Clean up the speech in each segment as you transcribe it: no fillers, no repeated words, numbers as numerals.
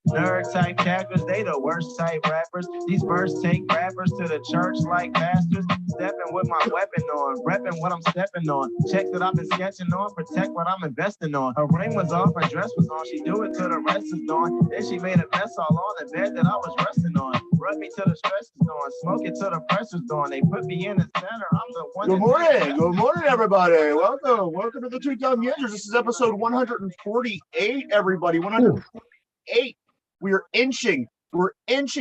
Nerd type cappers, they the worst type rappers. These birds take rappers to the church like pastors. Stepping with my weapon on, repping what I'm stepping on. Check that I've been sketching on, protect what I'm investing on. Her ring was off, her dress was on. She do it till the rest is gone. Then she made a mess all on the bed that I was resting on. Rub me till the stress is gone, smoke it till the pressure's gone. They put me in the center. I'm the one. Good morning, everybody. Welcome to the two Dum Yinzers. This is episode 148. Everybody, 148. We're inching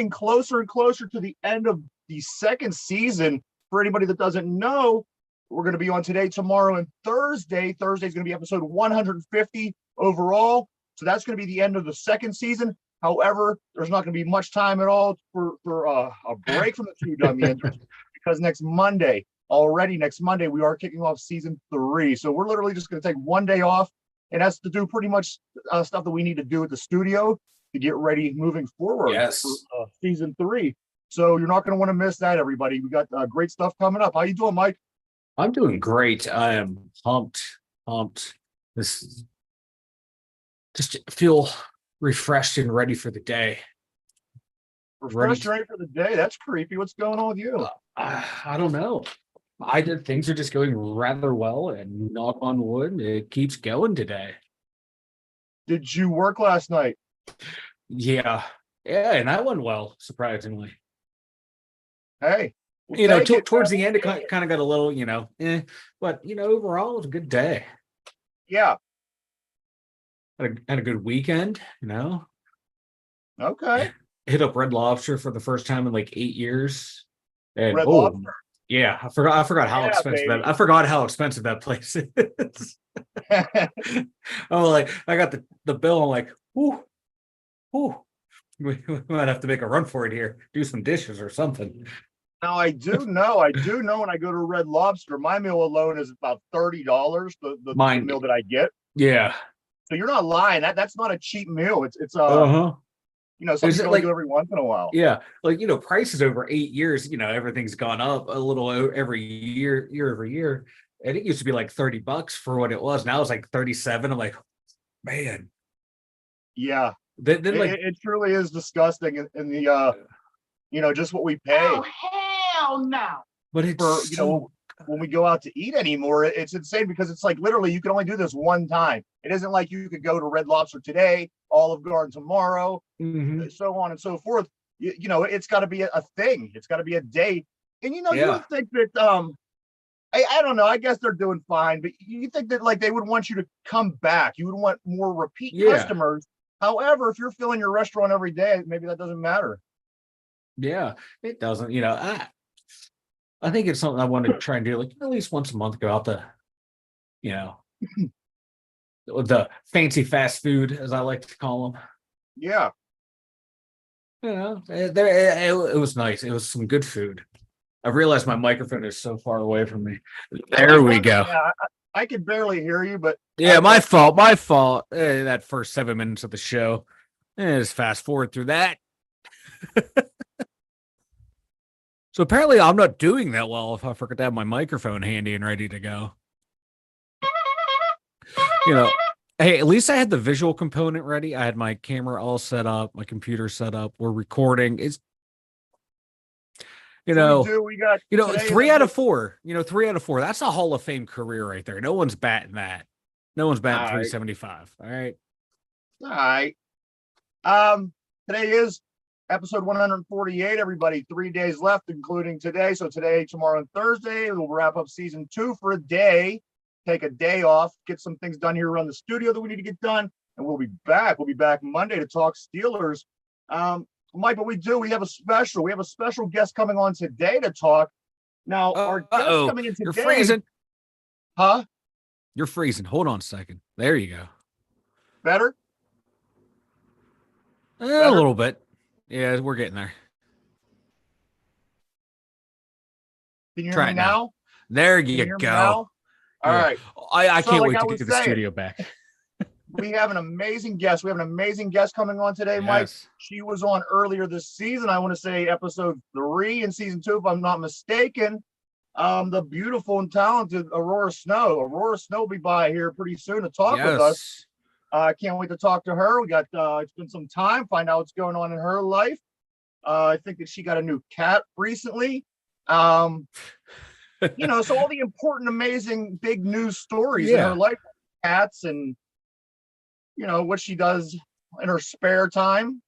closer and closer to the end of the second season. For anybody that doesn't know, we're going to be on today, tomorrow, and Thursday. Thursday is going to be episode 150 overall. So that's going to be the end of the second season. However, there's not going to be much time at all for a break from the two Dum Yinzers because next Monday, we are kicking off season 3. So we're literally just going to take one day off, and that's to do pretty much stuff that we need to do at the studio to get ready moving forward for season 3. So you're not going to want to miss that, everybody. We got great stuff coming up. How you doing, Mike? I'm doing great. I am pumped. This just feel refreshed and ready for the day. Ready for the day? That's creepy. What's going on with you? I don't know. Things are just going rather well, and knock on wood, it keeps going today. Did you work last night? Yeah, and that went well, surprisingly. Hey, towards the end, it kind of got a little, but overall, it was a good day. Yeah, had a good weekend. Okay. Hit up Red Lobster for the first time in like 8 years. And Red Lobster. Yeah, I forgot how expensive baby. I forgot how expensive that place is. Oh, like I got the bill. I'm like, whoo. We might have to make a run for it here. Do some dishes or something. Now I do know when I go to Red Lobster, my meal alone is about $30. The meal that I get. Yeah. So you're not lying. That's not a cheap meal. It's something you do every once in a while. Yeah, prices over 8 years. Everything's gone up a little every year over year, and it used to be like $30 for what it was. Now it's like 37. I'm like, man. Yeah. Then it truly is disgusting in the just what we pay. Oh hell no! But it's when we go out to eat anymore, it's insane because it's like literally you can only do this one time. It isn't like you could go to Red Lobster today, Olive Garden tomorrow, so on and so forth. It's got to be a thing. It's got to be a day. And you would think that I don't know. I guess they're doing fine, but you think that like they would want you to come back. You would want more repeat customers. However, if you're filling your restaurant every day, maybe that doesn't matter. Yeah, it doesn't. I think it's something I want to try and do, like at least once a month. Go out to, the fancy fast food, as I like to call them. Yeah. It was nice. It was some good food. I realized my microphone is so far away from me. There we go. Yeah, I could barely hear you, but yeah, my fault. That first 7 minutes of the show. Just fast forward through that. So apparently I'm not doing that well if I forget to have my microphone handy and ready to go. Hey, at least I had the visual component ready. I had my camera all set up, my computer set up. We're recording. It's we got 3 out of 4. 3 out of 4. That's a Hall of Fame career right there. No one's batting that. No one's batting 375. All right. All right. Today is episode 148, everybody. 3 days left, including today. So today, tomorrow, and Thursday, we'll wrap up season 2 for a day. Take a day off, get some things done here around the studio that we need to get done, and we'll be back. We'll be back Monday to talk Steelers. Mike, but we have a special guest coming on today to talk. Now, our guest coming in today. You're freezing. Huh? You're freezing. Hold on a second. There you go. Better? A little bit. Yeah, we're getting there. Can you hear me now? There you go. All right. I can't wait to get the studio back. We have an amazing guest. Coming on today, Mike. Yes. She was on earlier this season. I want to say episode 3 in season 2, if I'm not mistaken. The beautiful and talented Aurora Snow. Aurora Snow will be by here pretty soon to talk with us. I can't wait to talk to her. We got spend some time, find out what's going on in her life. I think that she got a new cat recently. So all the important, amazing, big news stories in her life, cats, and what she does in her spare time.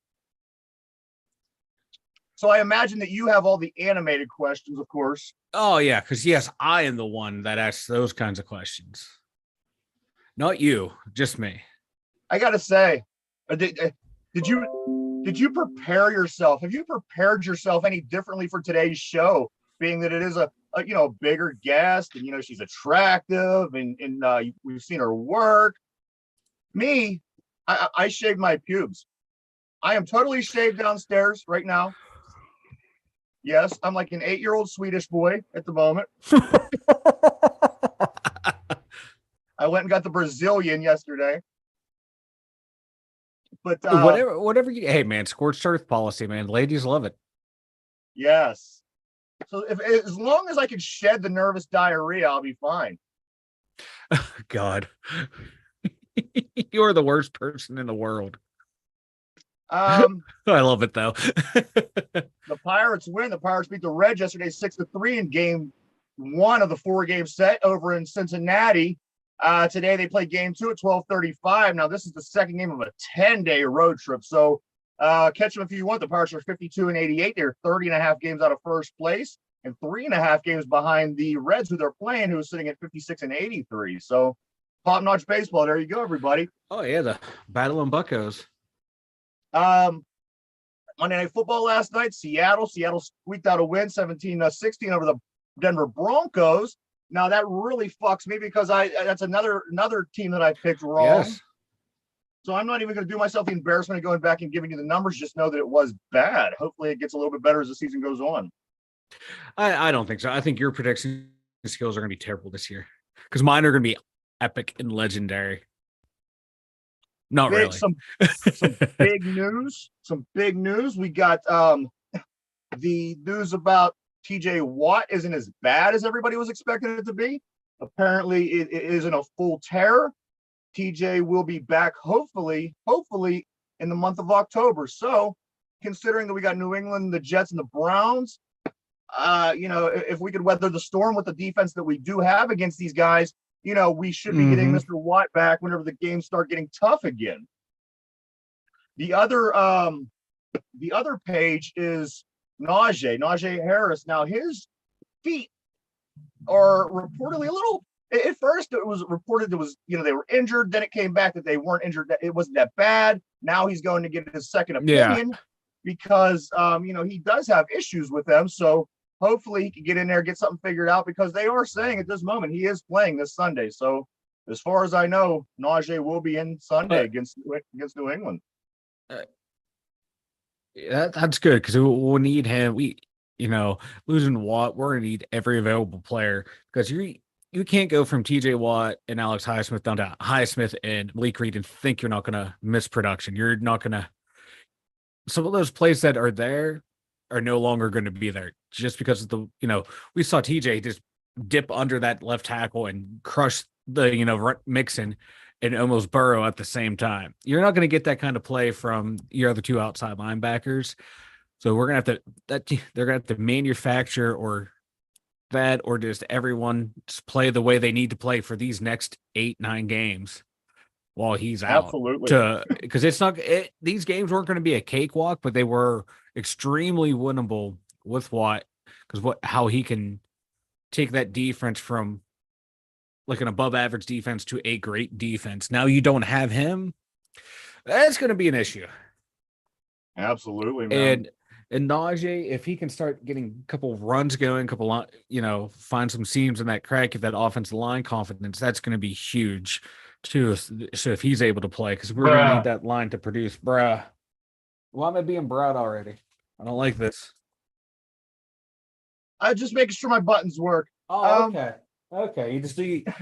So I imagine that you have all the animated questions, of course. Oh yeah, because yes, I am the one that asks those kinds of questions. Not you, just me. I gotta say, did you prepare yourself? Have you prepared yourself any differently for today's show? Being that it is a bigger guest, and she's attractive, and we've seen her work. Me, I shaved my pubes. I am totally shaved downstairs right now. Yes, I'm like an 8-year-old Swedish boy at the moment. I went and got the Brazilian yesterday. But whatever hey man, scorched earth policy, man. Ladies love it. Yes. So as long as I can shed the nervous diarrhea, I'll be fine. God. You're the worst person in the world. I love it though. The Pirates win. The Pirates beat the Reds yesterday 6-3 in game 1 of the 4-game set over in Cincinnati. Today they play game 2 at 12:35. Now this is the second game of a 10-day road trip. So catch them if you want. The Pirates are 52-88. They're 30.5 games out of first place and 3.5 games behind the Reds, who they're playing, who is sitting at 56-83. So top-notch baseball. There you go, everybody. Oh yeah, the Battle of Buccos. Monday Night Football last night. Seattle squeaked out a win, 17-16 over the Denver Broncos. Now that really fucks me because that's another team that I picked wrong. Yes. So I'm not even going to do myself the embarrassment of going back and giving you the numbers. Just know that it was bad. Hopefully it gets a little bit better as the season goes on. I don't think so. I think your prediction skills are going to be terrible this year because mine are going to be epic and legendary. Not really. Some big news. Some big news. We got the news about TJ Watt isn't as bad as everybody was expecting it to be. Apparently, it isn't a full tear. TJ will be back, hopefully in the month of October. So, considering that we got New England, the Jets, and the Browns, if we could weather the storm with the defense that we do have against these guys, we should be getting Mr. Watt back whenever the games start getting tough again. The other page is Najee Harris. Now his feet are reportedly a little. At first, it was reported they were injured. Then it came back that they weren't injured. That it wasn't that bad. Now he's going to get his second opinion because he does have issues with them. So hopefully he can get in there, get something figured out because they are saying at this moment he is playing this Sunday. So as far as I know, Najee will be in Sunday against New England. That's good because we'll need him. Losing Watt, we're gonna need every available player because you can't go from TJ Watt and Alex Highsmith down to Highsmith and Malik Reed and think you're not gonna miss production. You're not gonna. Some of those plays that are there are no longer going to be there just because of we saw TJ just dip under that left tackle and crush the Mixon and almost burrow at the same time. You're not going to get that kind of play from your other two outside linebackers. So we're going to have to they're going to have to manufacture or just everyone just play the way they need to play for these next 8-9 games while he's out. Absolutely. Because these games weren't going to be a cakewalk, but they were extremely winnable with Watt because how he can take that defense from like an above average defense to a great defense. Now you don't have him. That's going to be an issue. Absolutely, man. And Najee, if he can start getting a couple runs going, find some seams in that crack, get that offensive line confidence, that's going to be huge too. So if he's able to play, because we're going to need that line to produce. Why am I being browed already? I don't like this. I'm just making sure my buttons work. Oh, okay. Okay.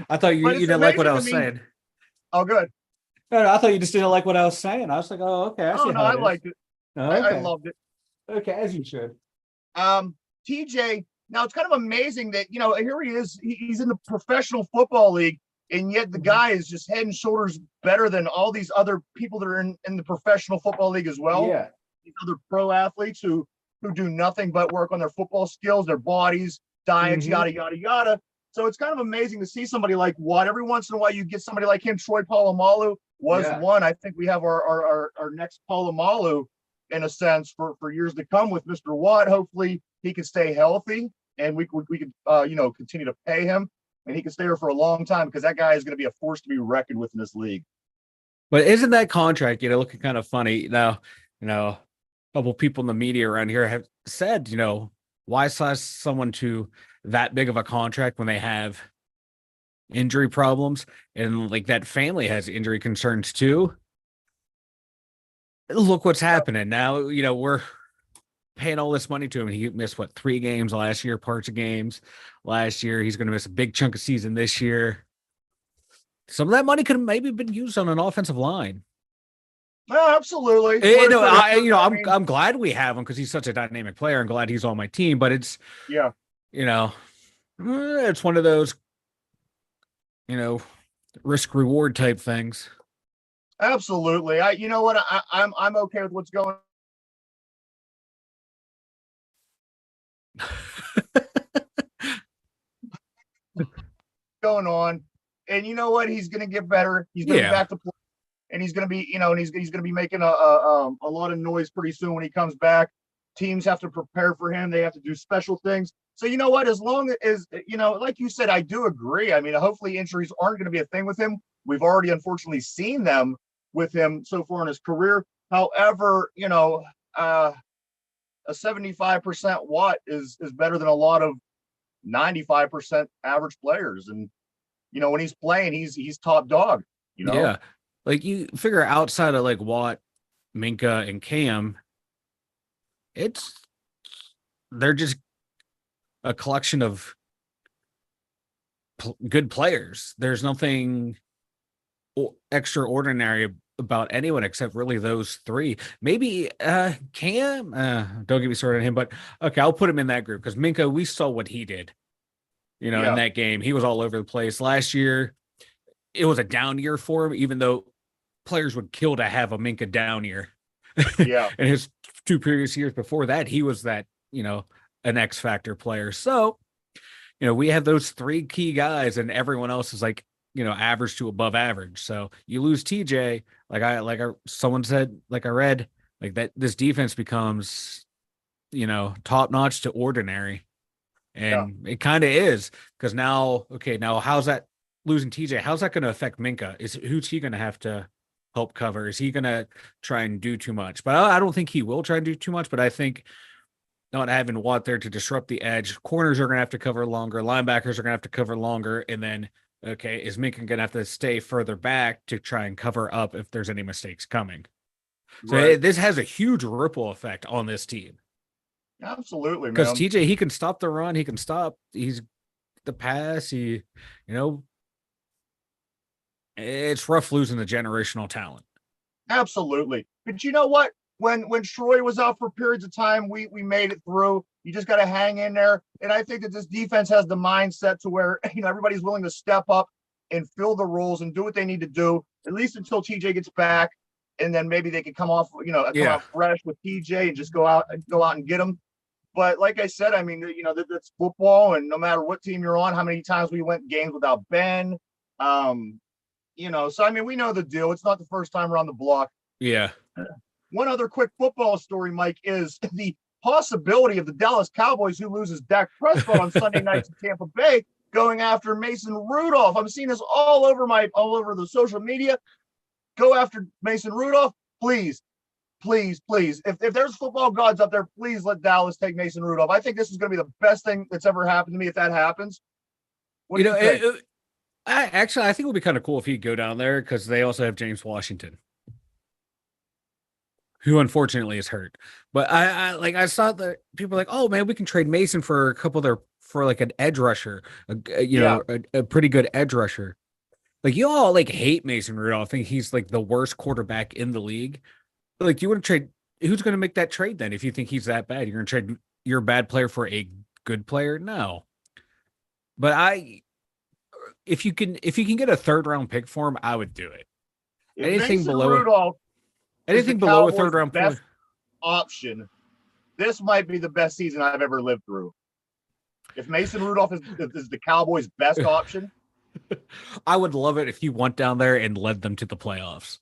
I thought you didn't like what I was saying. Oh, good. No, I thought you just didn't like what I was saying. I was like, oh, okay. I liked it. Oh, okay. I loved it. Okay, as you should. TJ, now it's kind of amazing that, here he is. He's in the professional football league, And yet the guy is just head and shoulders better than all these other people that are in the professional football league as well. Yeah. These other pro athletes who do nothing but work on their football skills, their bodies, diets, yada, yada, yada. So it's kind of amazing to see somebody like Watt. Every once in a while you get somebody like him. Troy Polamalu was one. I think we have our next Polamalu in a sense for years to come with Mr. Watt. Hopefully he can stay healthy and we could continue to pay him and he can stay here for a long time because that guy is going to be a force to be reckoned with in this league. But isn't that contract, looking kind of funny now? A couple people in the media around here have said, why size someone to that big of a contract when they have injury problems and like that family has injury concerns too? Look what's happening now. We're paying all this money to him. He missed 3 games last year, parts of games last year. He's going to miss a big chunk of season this year. Some of that money could have maybe been used on an offensive line. Oh, absolutely. I'm glad we have him because he's such a dynamic player. I'm glad he's on my team, but it's it's one of those risk reward type things. Absolutely. I'm okay with what's going on. And you know what? He's going to get better. He's going to be back to play. And he's going to be, and he's going to be making a lot of noise pretty soon when he comes back. Teams have to prepare for him. They have to do special things. So you know what? As long as, like you said, I do agree. I mean, hopefully injuries aren't going to be a thing with him. We've already unfortunately seen them with him so far in his career. However, a 75% Watt is better than a lot of 95% average players. And, when he's playing, he's top dog, Yeah. Like you figure outside of like Watt, Minkah, and Cam, they're just a collection of good players. There's nothing extraordinary about anyone except really those 3. Maybe Cam, don't get me started on him, but okay, I'll put him in that group because Minkah, we saw what he did. In that game, he was all over the place. Last year, it was a down year for him, even though players would kill to have a Minkah down year. Yeah. And his 2 previous years before that, he was that, an X factor player. So, we have those 3 key guys and everyone else is like, average to above average. So you lose TJ, someone said, like I read, like that this defense becomes, top notch to ordinary. And it kind of is because now how's that losing TJ? How's that going to affect Minkah? Who's he going to have to help cover? Is he going to try and do too much? But I don't think he will try and do too much. But I think not having Watt there to disrupt the edge, corners are going to have to cover longer, linebackers are going to have to cover longer, and then is Minkah going to have to stay further back to try and cover up if there's any mistakes coming? So this has a huge ripple effect on this team. Absolutely, because TJ, he can stop the run, he's the pass, it's rough losing the generational talent. Absolutely. But you know what? When Troy was out for periods of time, we made it through. You just got to hang in there. And I think that this defense has the mindset to where, everybody's willing to step up and fill the roles and do what they need to do, at least until TJ gets back. And then maybe they can come off fresh with TJ and just go out and get them. But like I said, I mean, that's football, and no matter what team you're on, how many times we went games without Ben, so I mean, we know the deal. It's not the first time around the block. Yeah. One other quick football story, Mike, is the possibility of the Dallas Cowboys, who loses Dak Prescott on Sunday nights in Tampa Bay, going after Mason Rudolph. I'm seeing this all over the social media. Go after Mason Rudolph, please. Please. If there's football gods up there, please let Dallas take Mason Rudolph. I think this is going to be the best thing that's ever happened to me if that happens. What do you think? I think it would be kind of cool if he'd go down there because they also have James Washington, who unfortunately is hurt. But I saw that people are like, oh man, we can trade Mason for a couple for like an edge rusher, a pretty good edge rusher. Like you all like hate Mason Rudolph. I think he's like the worst quarterback in the league. Like you want to trade? Who's going to make that trade then? If you think he's that bad, you're going to trade your bad player for a good player? No. But if you can get a 3rd round pick for him, I would do it. If Anything Mason below Rudolph is the anything below a Cowboys' 3rd round best point. option, this might be the best season I've ever lived through. If Mason Rudolph is the Cowboys' best option, I would love it if you went down there and led them to the playoffs.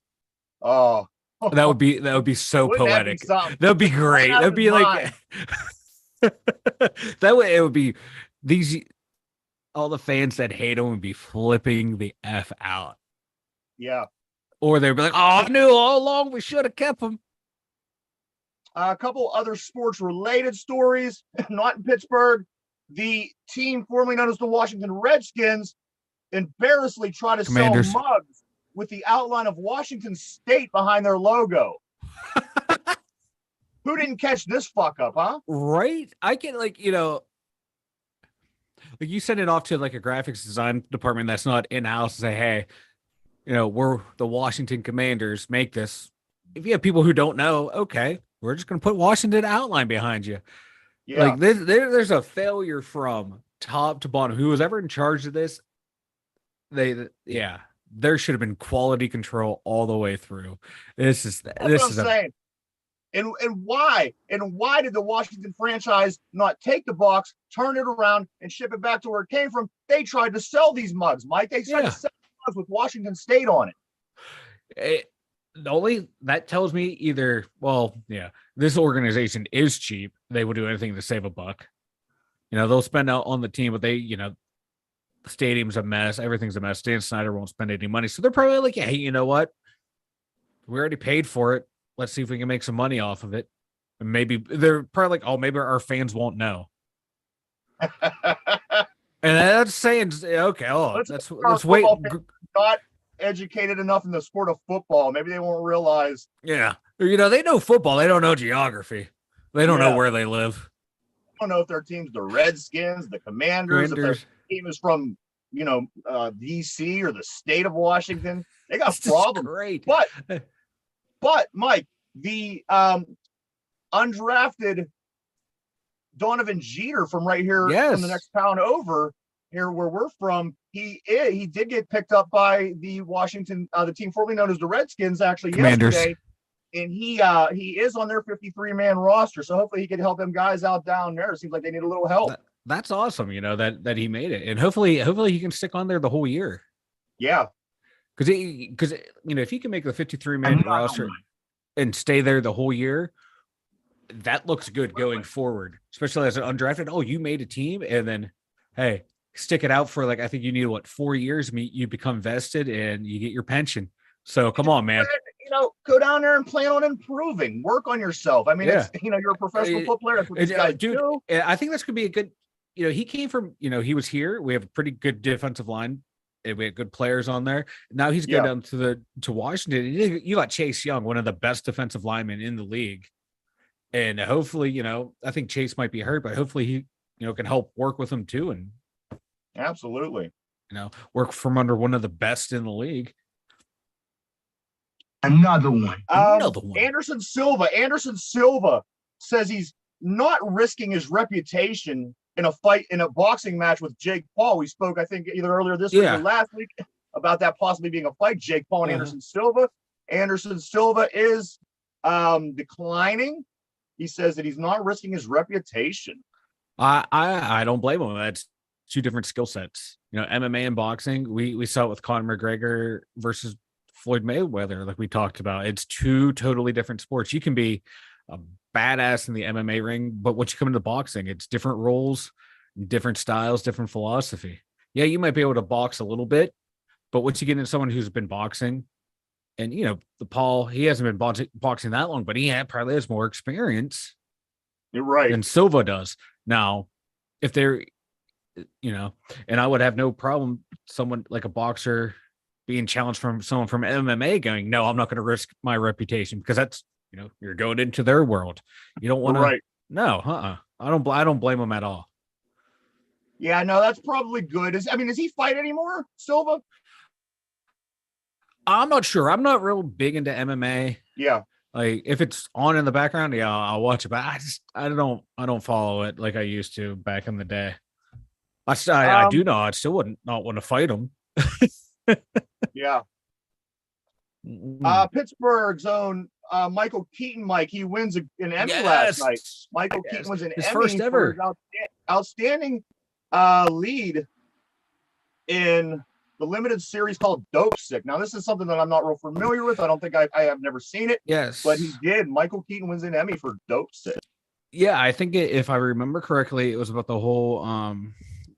oh, That would be so wouldn't that be poetic. something? That would be great. Out of That'd be his like that way. It would be these all the fans that hate him would be flipping the F out. Yeah. Or they'd be like, "Oh, I knew all along we should have kept him." A couple other sports-related stories, not in Pittsburgh. The team formerly known as the Washington Redskins embarrassingly tried to Commanders. sell mugs with the outline of Washington State behind their logo. Who didn't catch this fuck up, huh? Right? I can like you send it off to like a graphics design department that's not in-house and say, "Hey, we're the Washington Commanders, make this." If you have people who don't know, okay, we're just going to put Washington outline behind you. Yeah. Like there's a failure from top to bottom. Who was ever in charge of this? There should have been quality control all the way through. That's what I'm saying. And why? And why did the Washington franchise not take the box, turn it around, and ship it back to where it came from? They tried to sell these mugs, Mike. They tried to sell mugs with Washington State on it. That tells me either, this organization is cheap. They will do anything to save a buck. They'll spend out on the team, but the stadium's a mess. Everything's a mess. Dan Snyder won't spend any money. So they're probably like, hey, you know what? We already paid for it. Let's see if we can make some money off of it. And maybe they're probably like, oh, maybe our fans won't know. And that's saying, okay, let's wait. Not educated enough in the sport of football. Maybe they won't realize. Yeah. They know football. They don't know geography. They don't know where they live. I don't know if their team's the Redskins, the Commanders. If their team is from, DC or the state of Washington. They got problems. Great. But Mike, the undrafted Donovan Jeter from right here from the next town over here where we're from, he did get picked up by the Washington, the team formerly known as the Redskins, actually Commanders. Yesterday, and he is on their 53-man roster, so hopefully he can help them guys out down there. It seems like they need a little help. That's awesome, that he made it, and hopefully he can stick on there the whole year. Yeah. Because if you can make the 53-man roster and stay there the whole year, that looks good going forward, especially as an undrafted. Oh, you made a team, and then, hey, stick it out for I think you need 4 years. You become vested and you get your pension. So come on, man. Go down there and plan on improving. Work on yourself. I mean, it's, you're a professional football player. That's what these guys do. I think that's going to be a good. He came from. He was here. We have a pretty good defensive line. We had good players on there. Now he's going down to Washington. You got Chase Young, one of the best defensive linemen in the league, and hopefully, I think Chase might be hurt, but hopefully he, can help work with him too, and absolutely, work from under one of the best in the league. Another one. Anderson Silva says he's not risking his reputation in a boxing match with Jake Paul. We spoke, I think, either earlier this week or last week about that possibly being a fight, Jake Paul and Anderson Silva. Anderson Silva is declining. He says that he's not risking his reputation. I don't blame him. That's two different skill sets. MMA and boxing. We saw it with Conor McGregor versus Floyd Mayweather, like we talked about. It's two totally different sports. You can be a badass in the MMA ring, but once you come into boxing, it's different roles, different styles, different philosophy. Yeah, you might be able to box a little bit, but once you get into someone who's been boxing, and the Paul, he hasn't been boxing that long, but he probably has more experience. You're right. Than Silva does. Now, if they're, and I would have no problem someone like a boxer being challenged from someone from MMA going, no, I'm not going to risk my reputation, because that's, you're going into their world. You don't want to. Right. No, I don't blame them at all. Yeah, no, that's probably good. Does he fight anymore, Silva? I'm not sure. I'm not real big into MMA. Yeah. Like if it's on in the background, I'll watch it, but I don't follow it like I used to back in the day. I do know. I still wouldn't not want to fight him. Yeah. Pittsburgh's own Michael Keaton, Mike, he wins an Emmy last night. Michael Keaton wins an his Emmy first ever. for his outstanding lead in the limited series called Dope Sick. Now, this is something that I'm not real familiar with. I don't think I have never seen it. Yes. But he did. Michael Keaton wins an Emmy for Dope Sick. Yeah, I think if I remember correctly, it was about the whole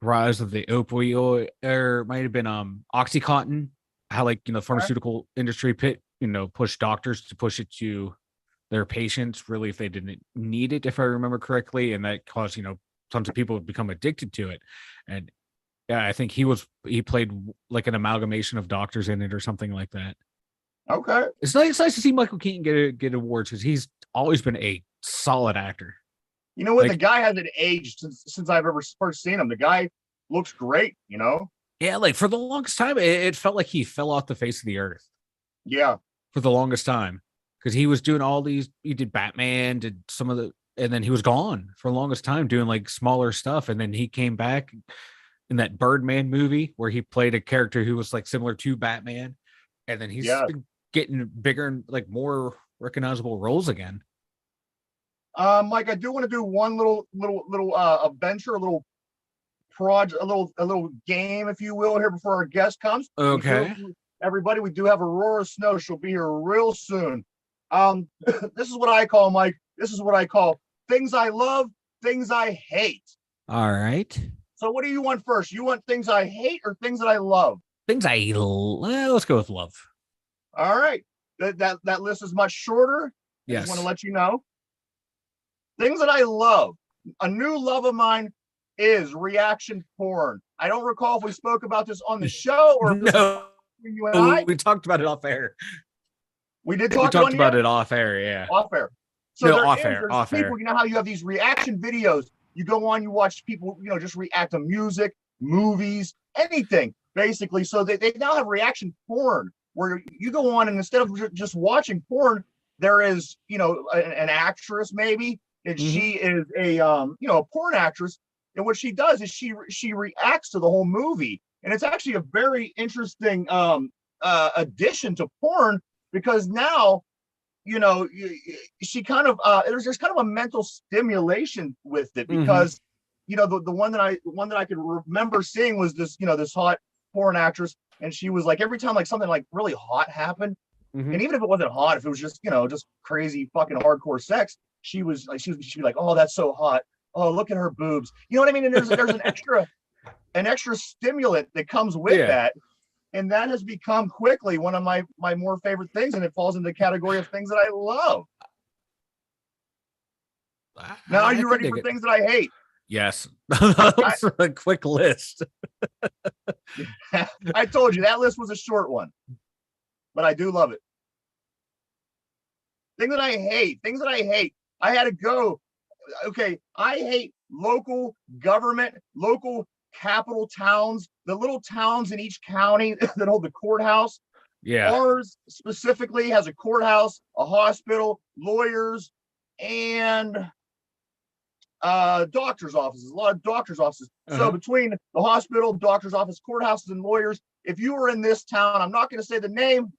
rise of the opioid, or it might have been Oxycontin, how pharmaceutical industry pushed doctors to push it to their patients really if they didn't need it, if I remember correctly, and that caused tons of people to become addicted to it. And yeah, I think he played like an amalgamation of doctors in it or something like that. Okay, it's nice to see Michael Keaton get awards because he's always been a solid actor. You know what? The guy hasn't aged since I've ever first seen him. The guy looks great. Yeah, like for the longest time, it felt like he fell off the face of the earth. Yeah, for the longest time, because he was doing all these. He did Batman, did some of the, and then he was gone for the longest time doing like smaller stuff, and then he came back in that Birdman movie where he played a character who was like similar to Batman, and then he's been getting bigger and like more recognizable roles again. Mike, I do want to do one little adventure, a little project, a little game, if you will, here before our guest comes. Okay. Everybody, we do have Aurora Snow. She'll be here real soon. This is what I call, Mike. This is what I call things I love, things I hate. All right. So what do you want first? You want things I hate or things that I love? Things I love. Let's go with love. All right. That list is much shorter. Yes. I just want to let you know. Things that I love. A new love of mine is reaction porn. I don't recall if we spoke about this on the show or no. You and I. We talked about it off air. We did talk about it off air, yeah. Off air. So no, off air. You know how you have these reaction videos. You go on, you watch people, just react to music, movies, anything, basically. So they now have reaction porn where you go on and instead of just watching porn, there is, an actress maybe, and she is a porn actress. And what she does is she reacts to the whole movie. And it's actually a very interesting addition to porn because now, she kind of there's kind of a mental stimulation with it because the one that I could remember seeing was this this hot porn actress, and she was like every time like something like really hot happened, and even if it wasn't hot, if it was just just crazy fucking hardcore sex, she'd be like, oh, that's so hot, oh, look at her boobs, you know what I mean? And there's an extra stimulant that comes with that. And that has become quickly one of my more favorite things, and it falls into the category of things that I love. Now, are you ready for things that I hate? Yes. That's a quick list. I told you that list was a short one, but I do love it. Things that I hate. I had to go. Okay, I hate local government, local capital towns, the little towns in each county that hold the courthouse. Yeah. Ours specifically has a courthouse, a hospital, lawyers, and doctor's offices, a lot of doctor's offices. So between the hospital, doctor's office, courthouses, and lawyers, if you were in this town, I'm not going to say the name,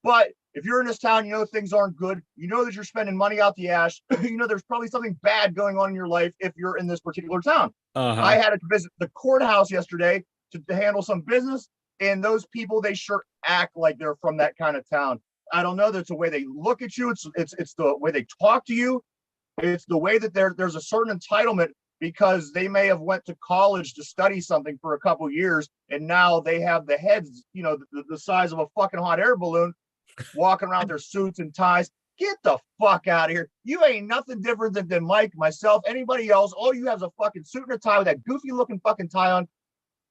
but if you're in this town, things aren't good. You know that you're spending money out the ass. There's probably something bad going on in your life if you're in this particular town. I had to visit the courthouse yesterday to handle some business, and those people, they sure act like they're from that kind of town. I don't know. That's the way they look at you. It's the way they talk to you. It's the way that there's a certain entitlement because they may have went to college to study something for a couple years, and now they have the heads, the size of a fucking hot air balloon, walking around their suits and ties. Get the fuck out of here. You ain't nothing different than Mike, myself, anybody else. All you have is a fucking suit and a tie with that goofy looking fucking tie on.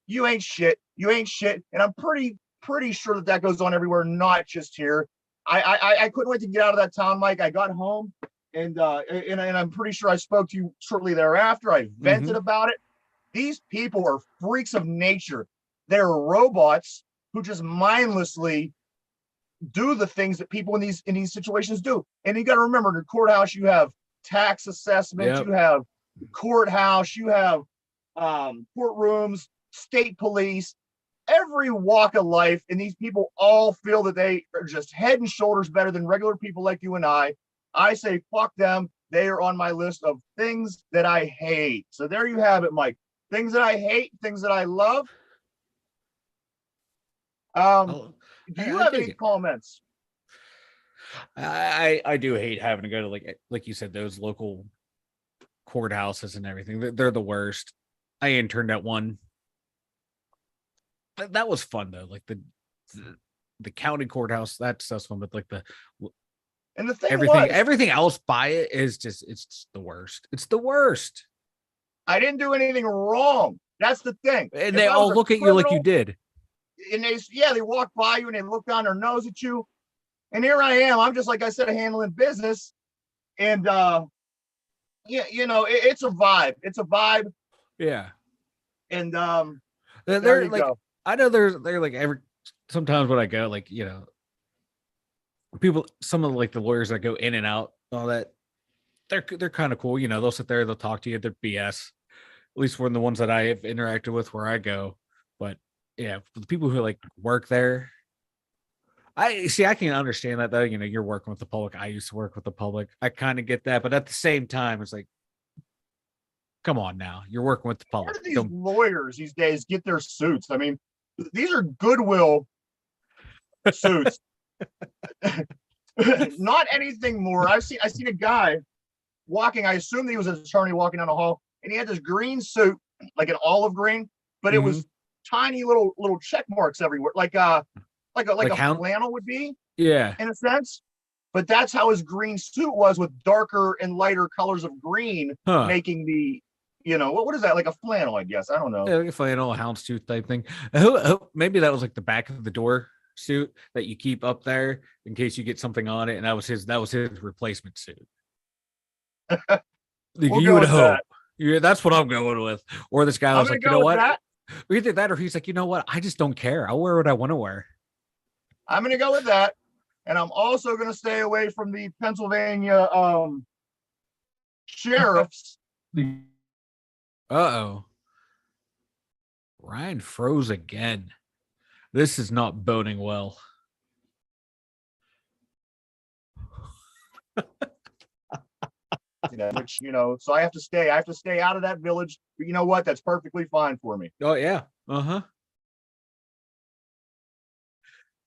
You ain't shit. And I'm pretty sure that goes on everywhere, not just here. I couldn't wait to get out of that town, Mike. I got home and I'm pretty sure I spoke to you shortly thereafter. I vented about it. These people are freaks of nature. They're robots who just mindlessly do the things that people in these situations do. And you got to remember, in the courthouse, you have tax assessment, you have courthouse, you have courtrooms, state police, every walk of life, and these people all feel that they are just head and shoulders better than regular people like you and I. I say, fuck them. They are on my list of things that I hate. So there you have it, Mike. Things that I hate, things that I love. Do you have any comments? I do hate having to go to like you said, those local courthouses and everything. They're the worst. I interned at one. That was fun though. Like the county courthouse, that's fun, but like and the thing everything else by it is it's just the worst. It's the worst. I didn't do anything wrong. That's the thing. And they all look at you like you did. And they walk by you and they look down their nose at you. And here I am. I'm just, like I said, handling business. And it's a vibe. It's a vibe. Yeah. And they're like, go. I know they're like sometimes when I go, like, people, some of like the lawyers that go in and out, all that, they're kind of cool. They'll sit there, they'll talk to you, they're BS. At least one of the ones that I have interacted with where I go. But yeah, the people who like work there, I can understand that though. You're working with the public. I used to work with the public. I kind of get that, but at the same time, it's like, come on now, you're working with the public. Where do these lawyers these days get their suits? I mean, these are Goodwill suits. Not anything more. I seen a guy walking. I assumed he was an attorney walking down the hall, and he had this green suit, like an olive green, but it was tiny little check marks everywhere, like a flannel would be, in a sense. But that's how his green suit was, with darker and lighter colors of green, making the, what is that, like a flannel, I guess, I don't know. Yeah, like a flannel, a houndstooth type thing. Maybe that was like the back of the door suit that you keep up there in case you get something on it, and that was his replacement suit. You would hope. Yeah, that's what I'm going with. Or this guy was like, you know what? Either that, or he's like, you know what? I just don't care. I'll wear what I want to wear. I'm going to go with that. And I'm also going to stay away from the Pennsylvania sheriffs. Uh-oh. Ryan froze again. This is not boding well. So I have to stay out of that village. But you know what? That's perfectly fine for me. Oh yeah.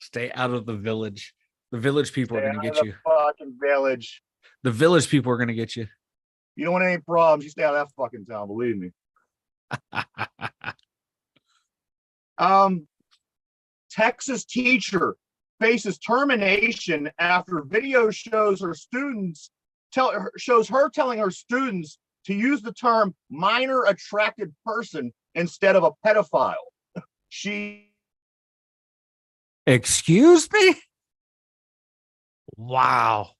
Stay out of the village. The village people are going to get you. Fucking village. The village people are going to get you. You don't want any problems. You stay out of that fucking town. Believe me. Texas teacher faces termination after video shows her telling her students to use the term minor attracted person instead of a pedophile. Excuse me? Wow.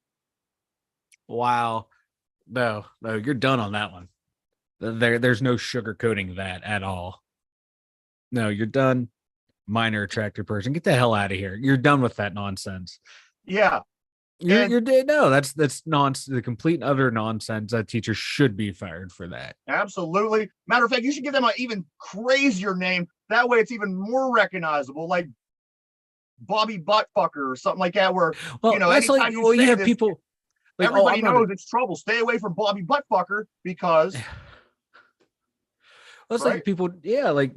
No, you're done on that one. There's no sugarcoating that at all. No, you're done. Minor attracted person. Get the hell out of here. You're done with that nonsense. Yeah. You're dead. No, that's nonsense. The complete and utter nonsense. That teacher should be fired for that. Absolutely. Matter of fact, you should give them an even crazier name. That way it's even more recognizable, like Bobby Buttfucker or something like that, where that's like, you have this, people like, everybody knows it's trouble. Stay away from Bobby Buttfucker because it's like people, people like,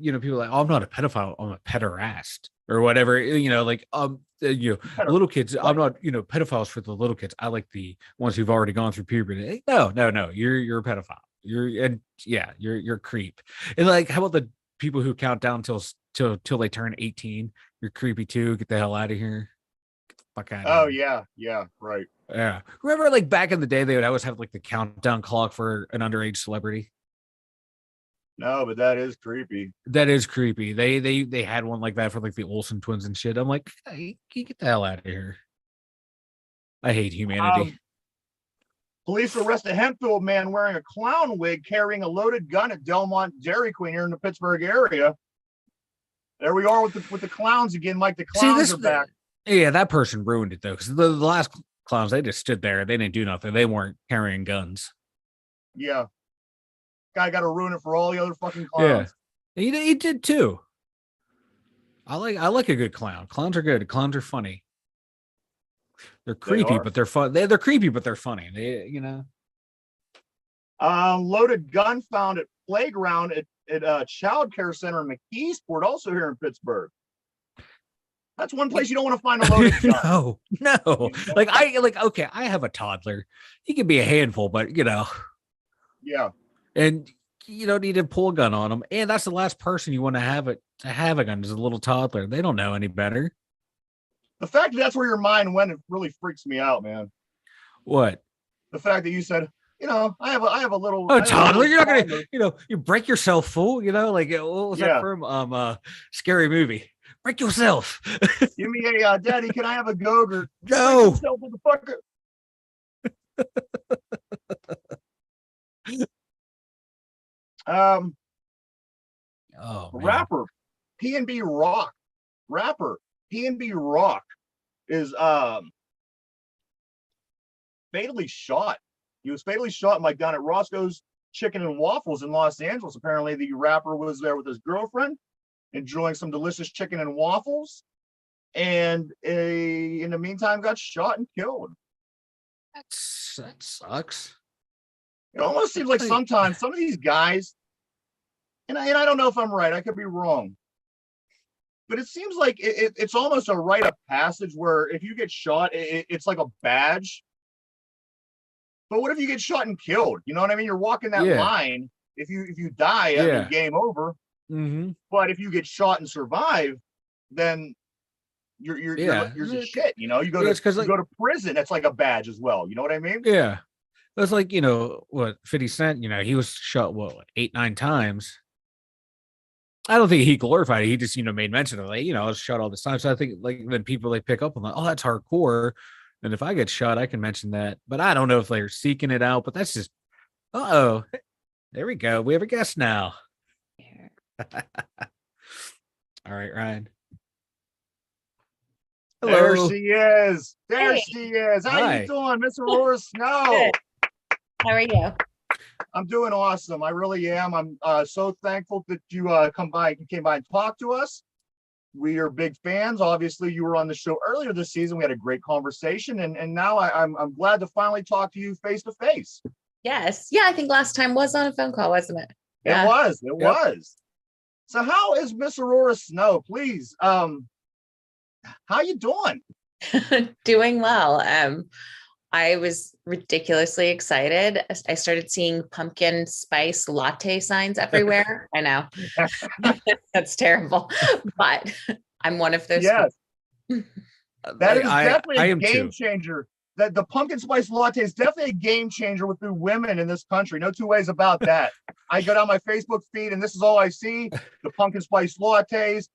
I'm not a pedophile, I'm a pederast or whatever, little kids. I'm not, pedophiles for the little kids. I like the ones who've already gone through puberty. No, you're a pedophile. You're a creep. And like, how about the people who count down till they turn 18? You're creepy too. Get the hell out of here. Get the fuck out of here. Yeah, right. Yeah. Remember, like back in the day, they would always have like the countdown clock for an underage celebrity. No, but that is creepy. That is creepy. They had one like that for like the Olsen twins and shit. I'm like, hey, get the hell out of here. I hate humanity. Police arrest a hemp-filled man wearing a clown wig carrying a loaded gun at Delmont Dairy Queen here in the Pittsburgh area. There we are with the clowns again, Mike. The clowns are back. Yeah, that person ruined it though, because the last clowns, they just stood there. They didn't do nothing. They weren't carrying guns. Yeah. Guy got to ruin it for all the other fucking clowns. Yeah, he did too. I like a good clown. Clowns are good. Clowns are funny. They're creepy, but they're fun. They're creepy, but they're funny. Loaded gun found at playground at a child care center in McKeesport, also here in Pittsburgh. That's one place you don't want to find a loaded gun. No. Okay, I have a toddler. He can be a handful, but Yeah. And you don't need to pull a gun on him. And that's the last person you want to have a gun is a little toddler. They don't know any better. The fact that that's where your mind went, it really freaks me out, man. What? The fact that you said, I have a little toddler. You're not gonna, you break yourself, fool. Like what was that from? Scary Movie. Break yourself. Give me a daddy. Can I have a Go-Gurt? No. Motherfucker. Rapper P&B Rock. Rapper P&B Rock is fatally shot. He was fatally shot down at Roscoe's Chicken and Waffles in Los Angeles. Apparently, the rapper was there with his girlfriend, enjoying some delicious chicken and waffles, and in the meantime got shot and killed. That sucks. It almost seems like sometimes some of these guys, and I don't know if I'm right, I could be wrong, but it seems like it's almost a rite of passage where if you get shot, it's like a badge. But what if you get shot and killed? You know what I mean? You're walking that line. If you die, I mean, game over. Mm-hmm. But if you get shot and survive, then you're just shit. You go to prison. That's like a badge as well. You know what I mean? Yeah. It was like, what 50 Cent, he was shot 8, 9 times. I don't think he glorified it. He just, made mention of I was shot all this time. So I think then people pick up on that, oh, that's hardcore. And if I get shot, I can mention that. But I don't know if they're seeking it out, but that's just there we go. We have a guest now. All right, Ryan. Hello. There she is. She is. How you doing, Miss Aurora Snow? Good. How are you? I'm doing awesome. I really am. I'm so thankful that you came by and talked to us. We are big fans. Obviously, you were on the show earlier this season. We had a great conversation, and now I'm glad to finally talk to you face to face. Yes. Yeah, I think last time was on a phone call, wasn't it? Yeah. It was. So how is Miss Aurora Snow? Please, how you doing? Doing well. I was ridiculously excited. I started seeing pumpkin spice latte signs everywhere. I know. That's terrible. But I'm one of those. Yes. That is definitely a game changer. That the pumpkin spice latte is definitely a game changer with the women in this country. No two ways about that. I go down my Facebook feed and this is all I see. The pumpkin spice lattes,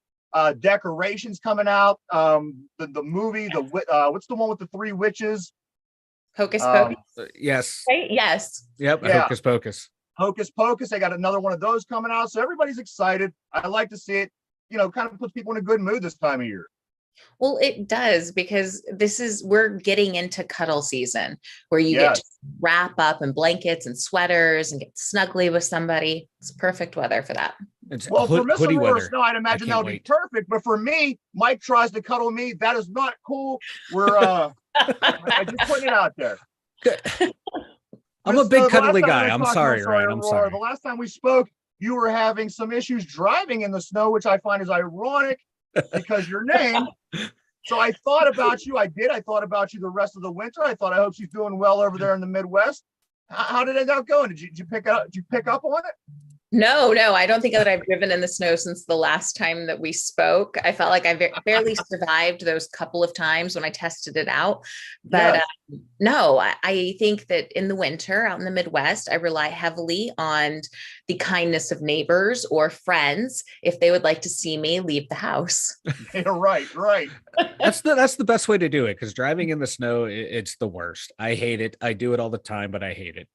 decorations coming out. The movie, what's the one with the 3 witches? Hocus Pocus. Yes. Right? Yes. Yep. Yeah. Hocus Pocus. Hocus Pocus. They got another one of those coming out. So everybody's excited. I like to see it. Kind of puts people in a good mood this time of year. Well, it does, because we're getting into cuddle season where you get to wrap up in blankets and sweaters and get snuggly with somebody. It's perfect weather for that. For Miss Aurora Snow, I'd imagine that would be perfect. But for me, Mike tries to cuddle me. That is not cool. We're I just putting it out there. I'm a big cuddly guy. I'm sorry, Ryan. I'm sorry. The last time we spoke, you were having some issues driving in the snow, which I find is ironic because your name. So I thought about you. I thought about you the rest of the winter. I thought, I hope she's doing well over there in the Midwest. How did it end up going? Did you pick up on it? No, I don't think that I've driven in the snow since the last time that we spoke. I felt like I barely survived those couple of times when I tested it out. But no, I think that in the winter out in the Midwest, I rely heavily on the kindness of neighbors or friends if they would like to see me leave the house. Yeah, right. That's the best way to do it, because driving in the snow, it's the worst. I hate it. I do it all the time, but I hate it.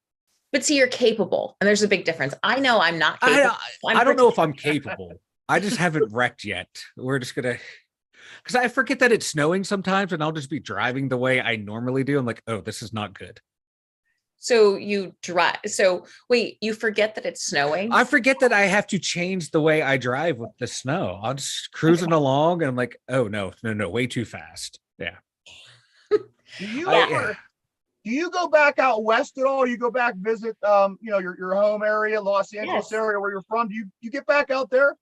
But see, you're capable, and there's a big difference. I know I'm not capable. I don't know if I'm capable. I just haven't wrecked yet. We're just gonna, because I forget that it's snowing sometimes, and I'll just be driving the way I normally do. I'm like, oh, this is not good. So you drive. So wait, you forget that it's snowing? I forget that I have to change the way I drive with the snow. I'm just cruising along and I'm like, oh no, way too fast. Yeah. Do you I- ever do you go back out west at all? You go back visit your home area, Los Angeles Yes. area where you're from? Do you get back out there?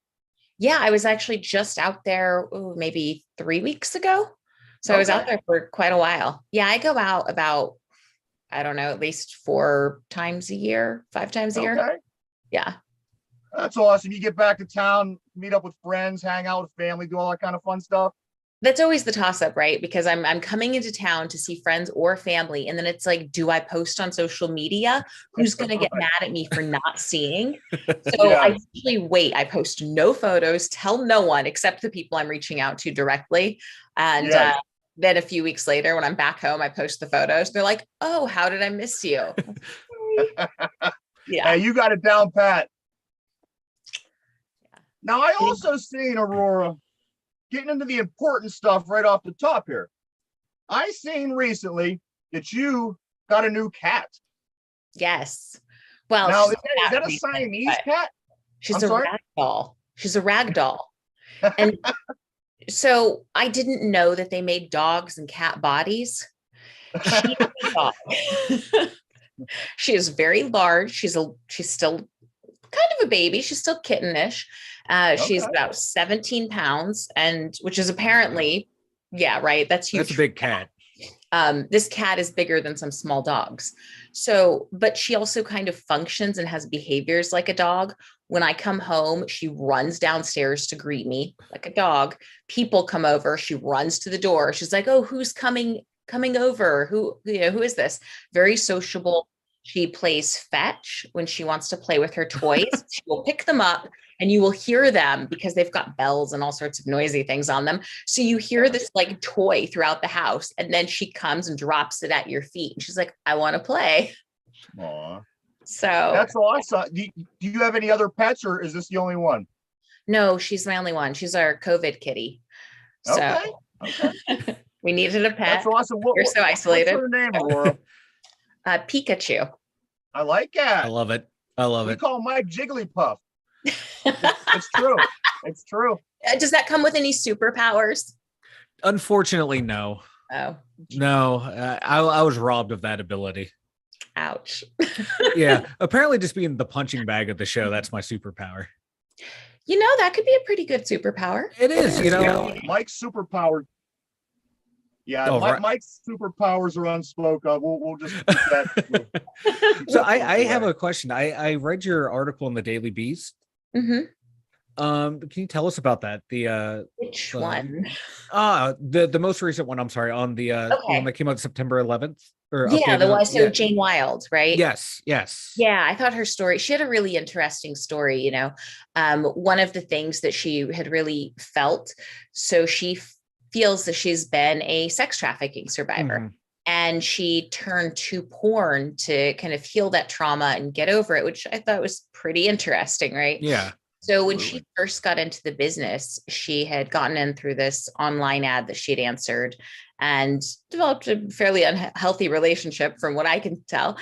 Yeah, I was actually just out there maybe 3 weeks ago. So I was out Okay. there for quite a while. Yeah, I go out about, I don't know, at least 4 times a year, 5 times a year. Okay. Yeah. That's awesome. You get back to town, meet up with friends, hang out with family, do all that kind of fun stuff. That's always the toss up, right? Because I'm coming into town to see friends or family. And then it's like, do I post on social media? Who's going to get Right. mad at me for not seeing? So Yeah. I usually wait. I post no photos, tell no one except the people I'm reaching out to directly. And Yes. then a few weeks later, when I'm back home, I post the photos. They're like, oh, how did I miss you? Yeah. Hey, you got it down pat. Yeah. Now, I also seen Aurora getting into the important stuff right off the top here. I seen recently that you got a new cat. Yes. Well, Now, she's is that not a recent, Siamese but cat? she's I'm a sorry? rag doll. She's a rag doll. And so I didn't know that they made dogs and cat bodies. She's a dog. She is very large. She's still kind of a baby. She's still kittenish. She's Okay. about 17 pounds, and which is apparently, yeah, right. That's huge. That's a big cat. This cat is bigger than some small dogs. So, but she also kind of functions and has behaviors like a dog. When I come home, she runs downstairs to greet me like a dog. People come over, she runs to the door. She's like, "Oh, who's coming over? Who is this?" Very sociable. She plays fetch when she wants to play with her toys. She will pick them up and you will hear them because they've got bells and all sorts of noisy things on them. So you hear this like toy throughout the house, and then she comes and drops it at your feet. And she's like, "I want to play." Aw. So That's awesome. Do you have any other pets, or is this the only one? no, she's my only one. She's our COVID kitty. So Okay. we needed a pet. That's awesome. You're so isolated. What's her name, Aurora? Pikachu. I like that. I love it. I love We it. call Mike Jigglypuff. It's true. It's true. Does that come with any superpowers? Unfortunately, no. Oh, No, I was robbed of that ability. ouch. Yeah, apparently just being the punching bag of the show, that's my superpower. You know, that could be a pretty good superpower. It is, you know. Mike's superpower. Yeah, Oh, right. Mike's superpowers are unspoken of. We'll just keep that. So I have a question. I read your article in the Daily Beast. Mm-hmm. Can you tell us about that? Which one? The most recent one, I'm sorry, on the one that came out September 11th. Or Yeah, the updated- one. So yeah. Jane Wilde, right? Yes. Yeah, I thought her story, she had a really interesting story, you know. One of the things that she had really felt, so she feels that she's been a sex trafficking survivor. Mhm. And she turned to porn to kind of heal that trauma and get over it, which I thought was pretty interesting, right? Yeah. So when she first got into the business, she had gotten in through this online ad that she'd answered and developed a fairly unhealthy relationship, from what I can tell,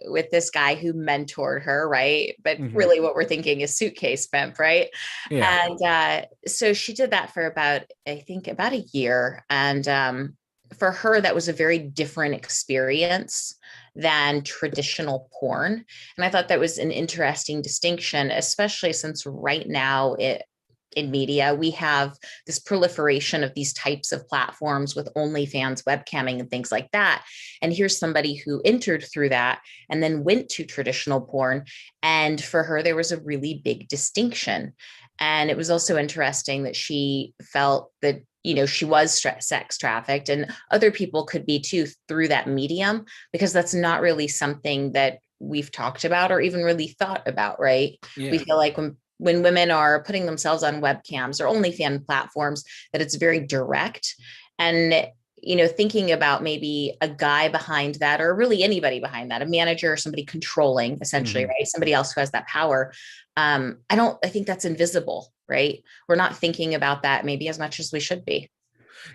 with this guy who mentored her, right? But Mhm. really what we're thinking is suitcase pimp, right? Yeah. And so she did that for about a year. And for her, that was a very different experience than traditional porn. And I thought that was an interesting distinction, especially since right now in media, we have this proliferation of these types of platforms with OnlyFans, webcamming, and things like that. And here's somebody who entered through that and then went to traditional porn. And for her, there was a really big distinction. And it was also interesting that she felt that, you know, she was sex trafficked, and other people could be too through that medium, because that's not really something that we've talked about or even really thought about, right? Yeah. We feel like when women are putting themselves on webcams or OnlyFans platforms, that it's very direct. And, you know, thinking about maybe a guy behind that, or really anybody behind that, a manager or somebody controlling, essentially, Mhm. right? Somebody else who has that power. I think that's invisible, right? We're not thinking about that maybe as much as we should be.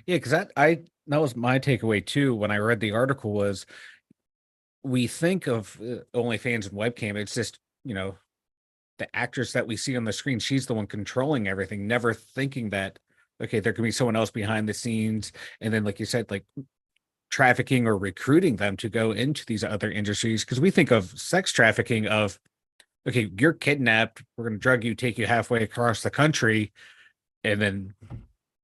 Yeah, because that was my takeaway too when I read the article was we think of OnlyFans and webcam, it's just, the actress that we see on the screen, she's the one controlling everything, never thinking that, okay, there could be someone else behind the scenes. And then, like you said, like trafficking or recruiting them to go into these other industries. Because we think of sex trafficking of, okay, you're kidnapped, we're going to drug you, take you halfway across the country, and then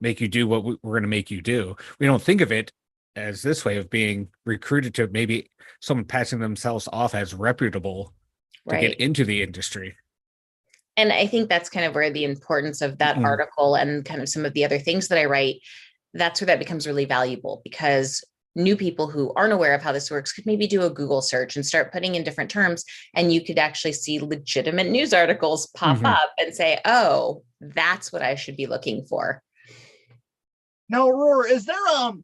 make you do what we're going to make you do. We don't think of it as this way of being recruited to maybe someone passing themselves off as reputable to Right. get into the industry. And I think that's kind of where the importance of that article and kind of some of the other things that I write, that's where that becomes really valuable, because new people who aren't aware of how this works could maybe do a Google search and start putting in different terms, and you could actually see legitimate news articles pop up and say, oh, that's what I should be looking for. Now, Aurora, is there I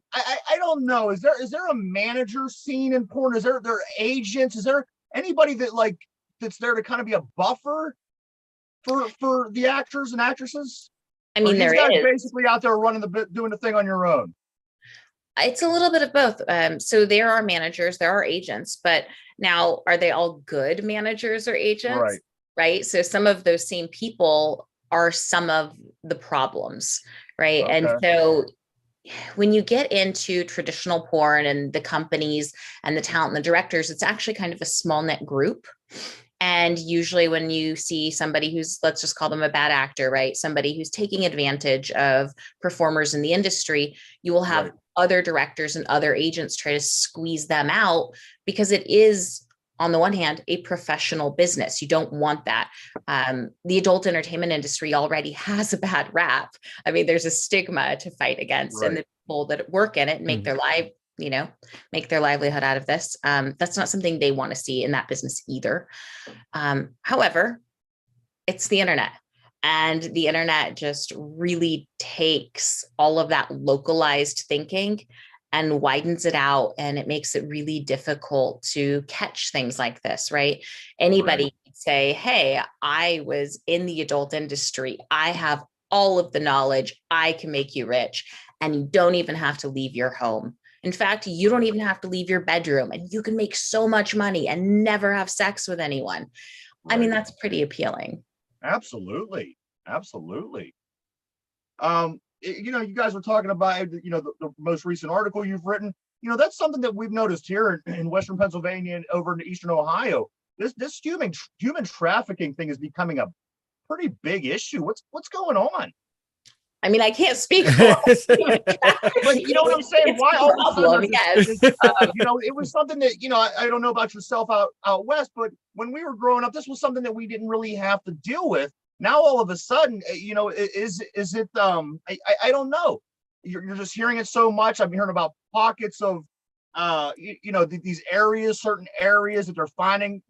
don't know, is there a manager scene in porn? Is there agents? Is there anybody that's there to kind of be a buffer for the actors and actresses? I mean, there guys is basically out there doing the thing on your own. It's a little bit of both. So there are managers, there are agents, but now are they all good managers or agents? Right. So some of those same people are some of the problems, right? Okay. And so when you get into traditional porn and the companies and the talent and the directors, it's actually kind of a small knit group. And usually when you see somebody who's, let's just call them a bad actor, right? Somebody who's taking advantage of performers in the industry, you will have other directors and other agents try to squeeze them out, because it is, on the one hand, a professional business. You don't want that. The adult entertainment industry already has a bad rap. I mean, there's a stigma to fight against, and the people that work in it and make their make their livelihood out of this. That's not something they want to see in that business either. However, it's the internet, and the internet just really takes all of that localized thinking and widens it out, and it makes it really difficult to catch things like this, right? Anybody could say, hey, I was in the adult industry, I have all of the knowledge, I can make you rich, and you don't even have to leave your home. In fact, you don't even have to leave your bedroom, and you can make so much money and never have sex with anyone. I mean, that's pretty appealing. Absolutely. You guys were talking about, the most recent article you've written. That's something that we've noticed here in Western Pennsylvania and over in Eastern Ohio. This human trafficking thing is becoming a pretty big issue. What's going on? I mean, I can't speak for but you know what I'm saying? Why all of a sudden? Yes. It was something that, I don't know about yourself out west, but when we were growing up, this was something that we didn't really have to deal with. Now, all of a sudden, is it, I don't know. You're just hearing it so much. I'm hearing about pockets of, these areas, certain areas that they're finding,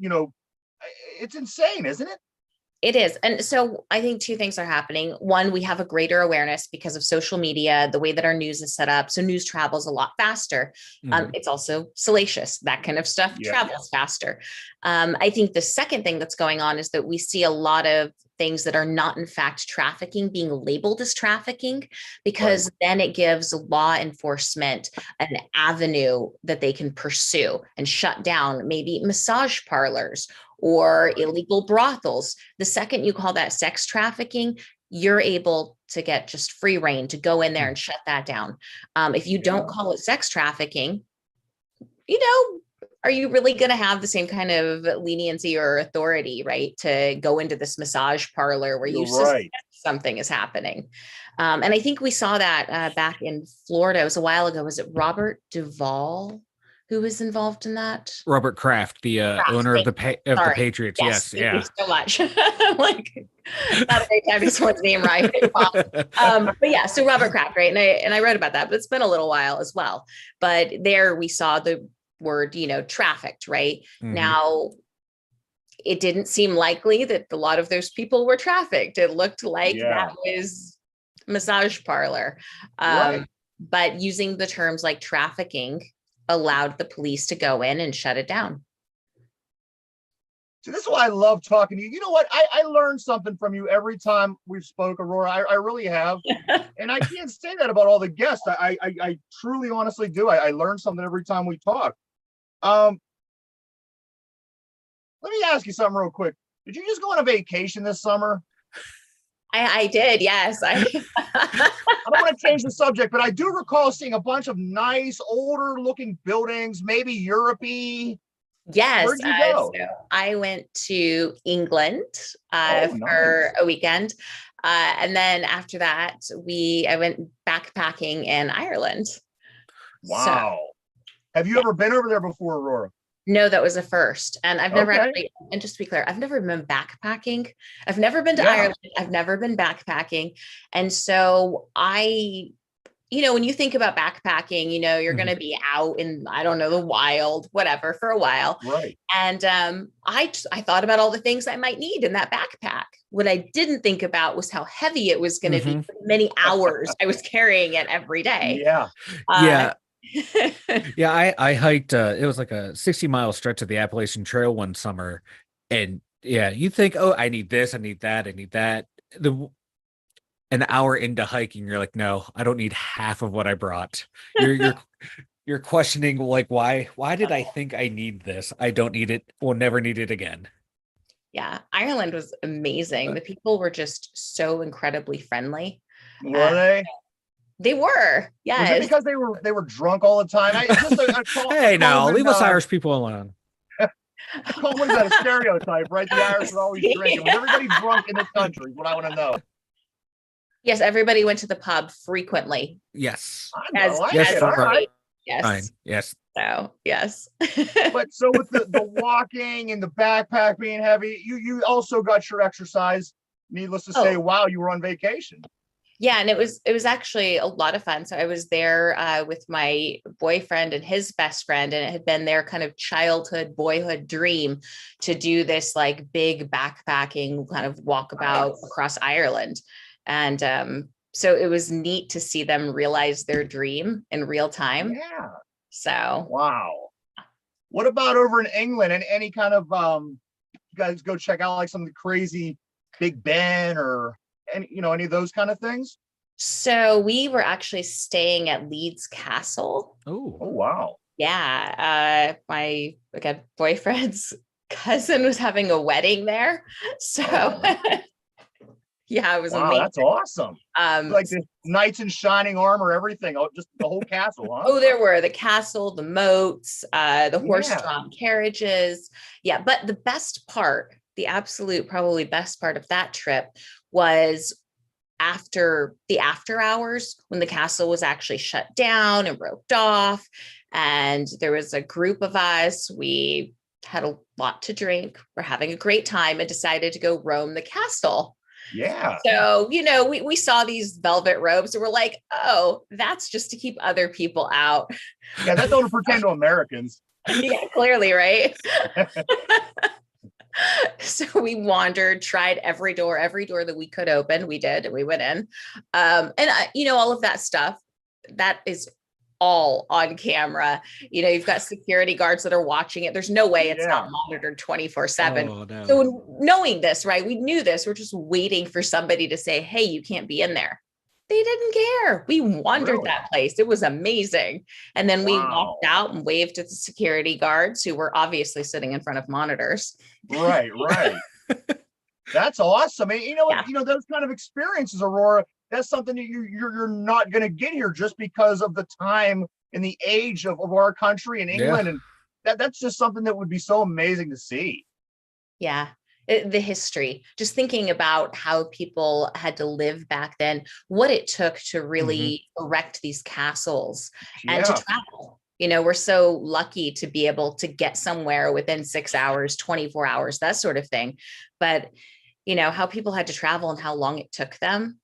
it's insane, isn't it? It is. And so I think two things are happening. One, we have a greater awareness because of social media, the way that our news is set up. So news travels a lot faster. It's also salacious. That kind of stuff travels faster. I think the second thing that's going on is that we see a lot of things that are not in fact trafficking being labeled as trafficking, because then it gives law enforcement an avenue that they can pursue and shut down maybe massage parlors or illegal brothels. The second you call that sex trafficking, you're able to get just free reign to go in there and shut that down. If you don't call it sex trafficking, are you really going to have the same kind of leniency or authority, right, to go into this massage parlor where you suspect something is happening? And I think we saw that back in Florida. It was a while ago. Was it Robert Duvall who was involved in that? Robert Kraft, the owner of the Patriots. Yes. Thank you so much. Like, not a great time to get someone's name right. But yeah, so Robert Kraft, right? And I read about that, but it's been a little while as well. But there we saw the word, trafficked, right? Now, it didn't seem likely that a lot of those people were trafficked. It looked like that was massage parlor. But using the terms like trafficking allowed the police to go in and shut it down. So this is why I love talking to you. You know what? I learned something from you every time we've spoke, Aurora. I really have. And I can't say that about all the guests. I truly, honestly do. I learn something every time we talk. Let me ask you something real quick. Did you just go on a vacation this summer? I did, yes. I don't want to change the subject, but I do recall seeing a bunch of nice, older looking buildings, maybe Europe-y. Yes. Where'd you go? So I went to England Oh, for nice. a weekend. And then after that, I went backpacking in Ireland. Wow. So, have you ever been over there before, Aurora? no, that was a first. And I've never Okay. actually, and just to be clear, I've never been backpacking. I've never been to Yeah. Ireland. I've never been backpacking. And so when you think about backpacking, you're going to be out in, I don't know, the wild, whatever, for a while. Right. And I thought about all the things I might need in that backpack. What I didn't think about was how heavy it was going to be, many hours I was carrying it every day. Yeah. Yeah. Yeah, I hiked it was like a 60-mile stretch of the Appalachian Trail one summer, and yeah, you think, oh, I need this, I need that, I need that. An hour into hiking, you're like, no, I don't need half of what I brought. You're questioning, like, why did I think I need this? I don't need it. We'll never need it again. Yeah, Ireland was amazing. The people were just so incredibly friendly. Were they? They were, yes. Was it because they were drunk all the time? Hey, now leave us Irish people alone. What is that, a stereotype, right? The Irish are always drinking. Was everybody drunk in this country? What I want to know. Yes, everybody went to the pub frequently. Yes. Yes. Right. Yes. Fine. Yes. So yes. But so with the walking and the backpack being heavy, you also got your exercise. Needless to say, wow, you were on vacation. Yeah, and it was actually a lot of fun. So I was there with my boyfriend and his best friend, and it had been their kind of childhood, boyhood dream to do this like big backpacking kind of walkabout across Ireland. And so it was neat to see them realize their dream in real time. Yeah. So wow. What about over in England, and any kind of you guys go check out like some of the crazy Big Ben or any of those kind of things? So we were actually staying at Leeds Castle. Oh wow. Yeah. My boyfriend's cousin was having a wedding there. So yeah, it was amazing. That's awesome. Like the knights in shining armor, everything, just the whole castle, huh? Oh, there were the castle, the moats, the horse-drawn carriages. Yeah, but the best part, the absolute probably best part of that trip was after the after hours, when the castle was actually shut down and roped off, and there was a group of us. We had a lot to drink. We're having a great time and decided to go roam the castle. Yeah. So, we saw these velvet robes and we're like, oh, that's just to keep other people out. Yeah, that don't pretend to Americans. Yeah, clearly, right? So we wandered, tried every door that we could open. We did, and we went in. And all of that stuff, that is all on camera. You've got security guards that are watching it. There's no way it's not monitored 24/7. Oh, no. So knowing this, right, we knew this. We're just waiting for somebody to say, hey, you can't be in there. They didn't care. We wandered that place. It was amazing. And then we walked out and waved at the security guards who were obviously sitting in front of monitors. Right. That's awesome. And those kind of experiences, Aurora, that's something that you're not going to get here just because of the time and the age of our country in England. And that's just something that would be so amazing to see. Yeah. The history, just thinking about how people had to live back then, what it took to really erect these castles and to travel. We're so lucky to be able to get somewhere within 6 hours, 24 hours, that sort of thing. But, how people had to travel and how long it took them.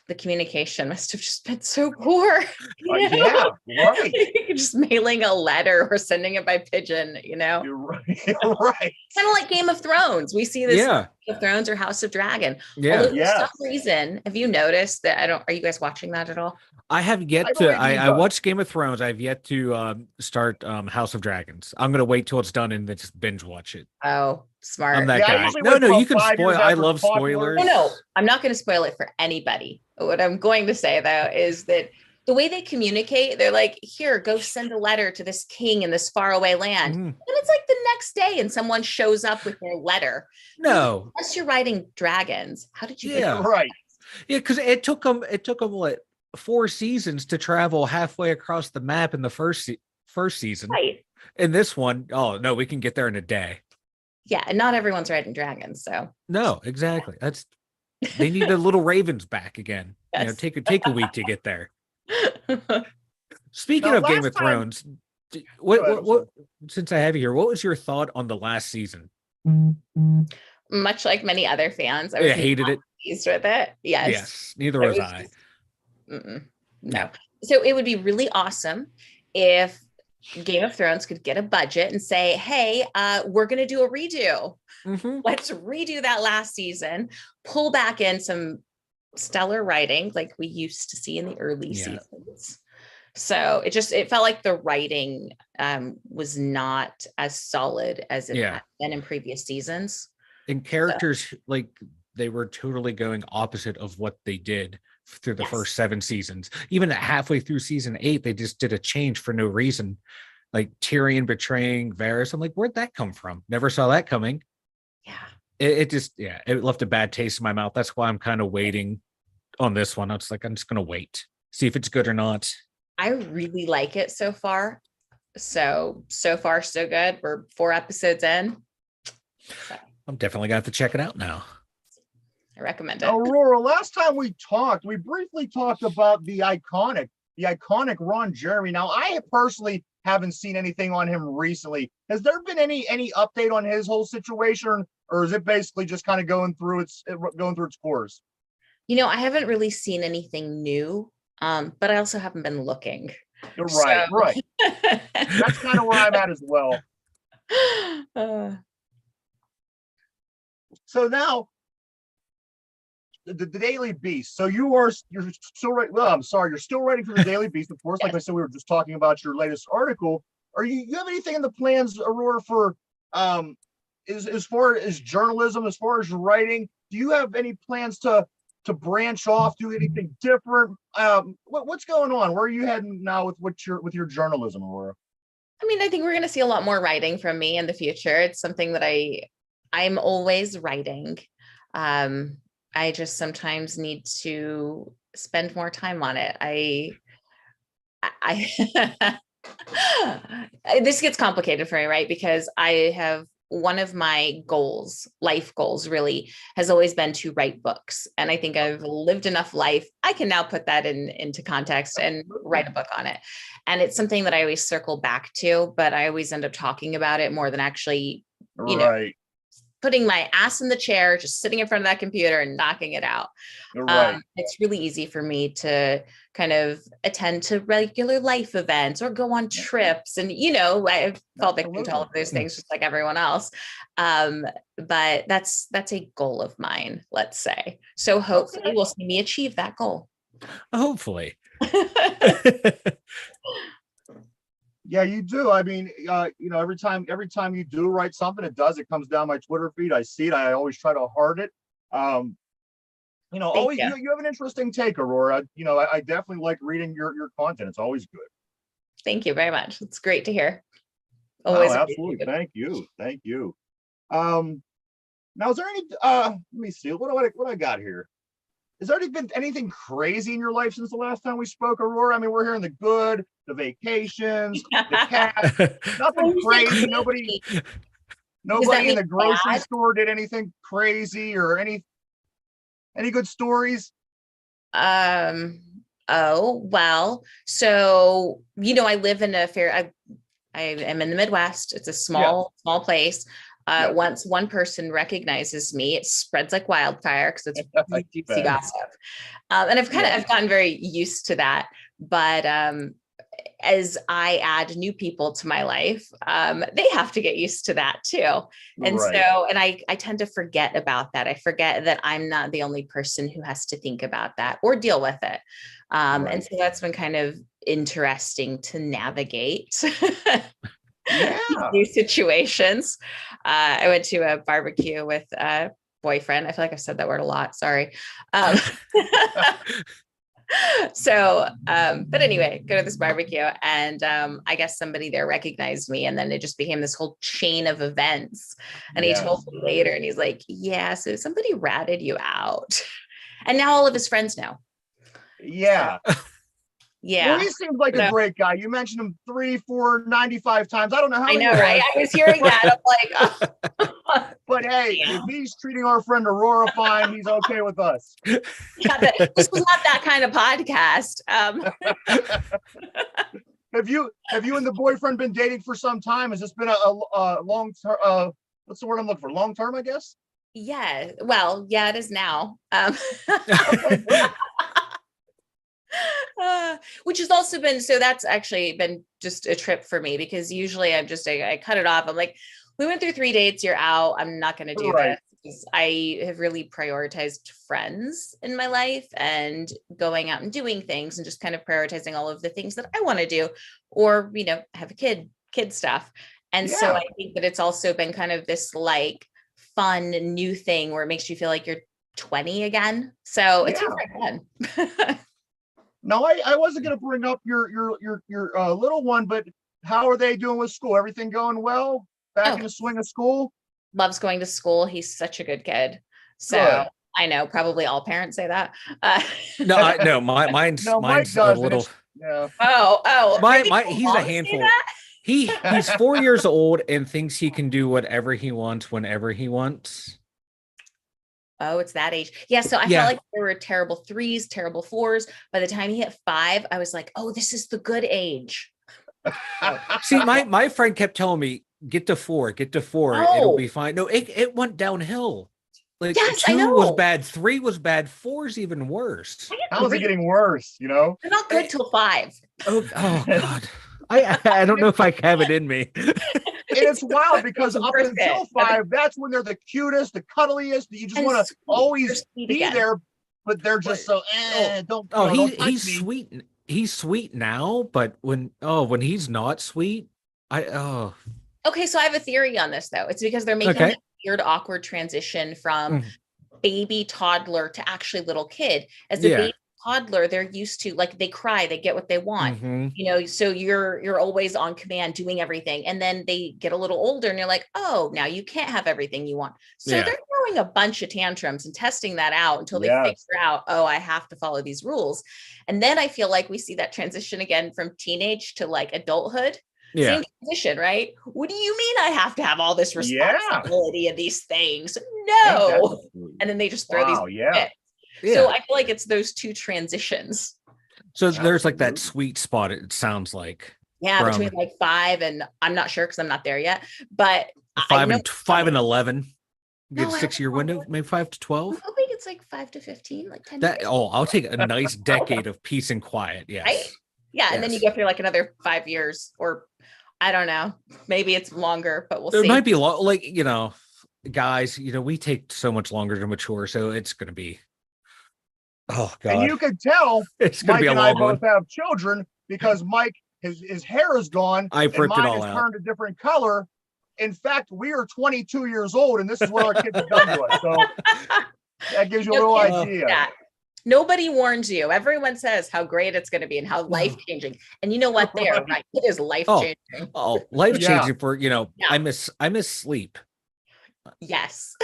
The communication must have just been so poor. Yeah, right. Just mailing a letter or sending it by pigeon, You're right. Right. Kind of like Game of Thrones. We see this Game of Thrones or House of Dragon. Yeah. Although for some reason, have you noticed that are you guys watching that at all? I have yet to. I watched Game of Thrones. I've yet to start House of Dragons. I'm gonna wait till it's done and then just binge watch it. Oh, smart. I'm that guy. No, you can spoil. I love spoilers. No, I'm not going to spoil it for anybody. What I'm going to say though is that the way they communicate, they're like, here, go send a letter to this king in this faraway land. Mhm. And it's like the next day and someone shows up with their letter. No. Unless you're riding dragons. How did you get Yeah. Right. Yeah, because it took them what 4 seasons to travel halfway across the map in the first season. right? In this one, oh no, we can get there in a day. Yeah, and not everyone's riding dragons, so No, exactly. They need the little ravens back again. You know, Yes. take a week to get there. Speaking Now, of Game last of time- Thrones, Go ahead, what since I have you here, what was your thought on the last season? much like many other fans, I was I hated it. pleased with it. Yes. Yes, neither It was was I. just- no. So it would be really awesome if Game of Thrones could get a budget and say, hey, we're going to do a redo. Mhm. Let's redo that last season, pull back in some stellar writing like we used to see in the early Yeah. seasons. So it felt like the writing was not as solid as it Yeah. had been in previous seasons. And characters like they were totally going opposite of what they did through the Yes. first 7 seasons. Even halfway through season 8, they just did a change for no reason. Like Tyrion betraying Varys. I'm like, where'd that come from? Never saw that coming. Yeah. It just, yeah, it left a bad taste in my mouth. That's why I'm kind of waiting on this one. I'm just going to wait, see if it's good or not. I really like it so far. So far, so good. We're 4 episodes in. So I'm definitely going to have to check it out now. I recommend it. Aurora, last time we talked, we briefly talked about the iconic Ron Jeremy. Now, I personally haven't seen anything on him recently. Has there been any update on his whole situation, or is it basically just kind of going through its course? You know, I haven't really seen anything new, but I also haven't been looking. You're right, So- right. That's kind of where I'm at as well. So now, the Daily Beast. So you're still right. Well, I'm sorry, you're still writing for the Daily Beast, of course. Like I said, we were just talking about your latest article. Are you have anything in the plans, Aurora, for as far as journalism, as far as writing? Do you have any plans to branch off, do anything different? What's going on? Where are you heading now with your journalism, Aurora? I mean, I think we're going to see a lot more writing from me in the future. It's something that I'm always writing. I just sometimes need to spend more time on it. This gets complicated for me, right? Because I have one of my goals, life goals really, has always been to write books. And I think I've lived enough life. I can now put that into context and write a book on it. And it's something that I always circle back to, but I always end up talking about it more than actually, Right. putting my ass in the chair, just sitting in front of that computer and knocking it out. You're right. It's really easy for me to kind of attend to regular life events or go on trips. And, I fall victim to all of those things just like everyone else. But that's a goal of mine, let's say. So hopefully we'll see me achieve that goal. Hopefully. Yeah, you do. I mean, every time you do write something, it comes down my Twitter feed. I see it. I always try to heart it. Always you have an interesting take, Aurora. I definitely like reading your content. It's always good. Thank you very much. It's great to hear. Always absolutely. Thank you. Now, is there any? Let me see. What I got here? Has there been anything crazy in your life since the last time we spoke, Aurora? I mean, we're hearing the good, the vacations, the cat. Nothing crazy. Nobody in the grocery store did anything crazy or any good stories. Oh, well, so, I live in I am in the Midwest. It's a small place. Once one person recognizes me, it spreads like wildfire because it's really juicy gossip. And I've gotten very used to that. But as I add new people to my life, they have to get used to that too. And so, and I tend to forget about that. I forget that I'm not the only person who has to think about that or deal with it. And so that's been kind of interesting to navigate. New situations. I went to a barbecue with a boyfriend. I feel like I've said that word a lot. Sorry. So, but anyway, go to this barbecue, and I guess somebody there recognized me, and then it just became this whole chain of events. And he told me later, and he's like, "Yeah, so somebody ratted you out," and now all of his friends know. Yeah. Yeah. Well, he seems like a great guy. You mentioned him 3, 4, 95 times. I don't know how many. I know, right? I was hearing that. I'm like, oh. But hey, if he's treating our friend Aurora fine, he's okay with us. Yeah, this was not that kind of podcast. Have you and the boyfriend been dating for some time? Has this been a long term? What's the word I'm looking for? Long term, I guess. Yeah. Well, yeah, it is now. Which has also been, so that's actually been just a trip for me, because usually I cut it off. I'm like, we went through 3 dates, you're out. I'm not going to do this, because I have really prioritized friends in my life and going out and doing things, and just kind of prioritizing all of the things that I want to do, or, have a kid stuff. And so I think that it's also been kind of this like fun new thing where it makes you feel like you're 20 again. So it's been fun. No, I wasn't going to bring up your little one, but how are they doing with school? Everything going well? Back in the swing of school? Loves going to school. He's such a good kid. So I know probably all parents say that. No, mine's a little. Yeah. He's a handful. He's 4 years old and thinks he can do whatever he wants whenever he wants. Oh, it's that age. Yeah. So I felt like there were terrible 3s, terrible 4s. By the time he hit 5, I was like, oh, this is the good age. See, my friend kept telling me, get to 4, it'll be fine. No, it went downhill. Like 2 was bad, 3 was bad, 4's even worse. How's it getting worse? They're not good till 5. Oh God. I don't know if I have it in me. And it's wild because up until 5, that's when they're the cutest, the cuddliest. You just want to always be there, but they're just so don't. He's sweet. He's sweet now, but when he's not sweet, Okay, so I have a theory on this though. It's because they're making that weird, awkward transition from baby toddler to actually little kid. As a baby toddler, they're used to, like, they cry, they get what they want, so you're always on command doing everything, and then they get a little older and you're like, oh, now you can't have everything you want, so they're throwing a bunch of tantrums and testing that out until they figure out, oh, I have to follow these rules. And then I feel like we see that transition again from teenage to like adulthood. Same transition, right? What do you mean I have to have all this responsibility and these things? No. And then they just throw these So I feel like it's those two transitions. So there's like that sweet spot, it sounds like. Yeah, between like 5 and, I'm not sure because I'm not there yet, but 5 and 11. You get a 6-year window, maybe 5 to 12. I'm hoping it's like 5 to 15, like 10. I'll take a nice decade of peace and quiet. Yes. Right? Yeah, and then you go through like another 5 years, or I don't know, maybe it's longer, but we'll see. It might be like, guys, we take so much longer to mature, so it's going to be. Oh God! And you can tell it's going to be a long one. Both have children because Mike, his hair is gone. I ripped it all out. Turned a different color. In fact, we are 22 years old, and this is what our kids have done to us. So that gives you a little idea. Nobody warns you. Everyone says how great it's going to be and how life-changing. And you know what? Right. It is life-changing. Life-changing for, I miss sleep. Yes.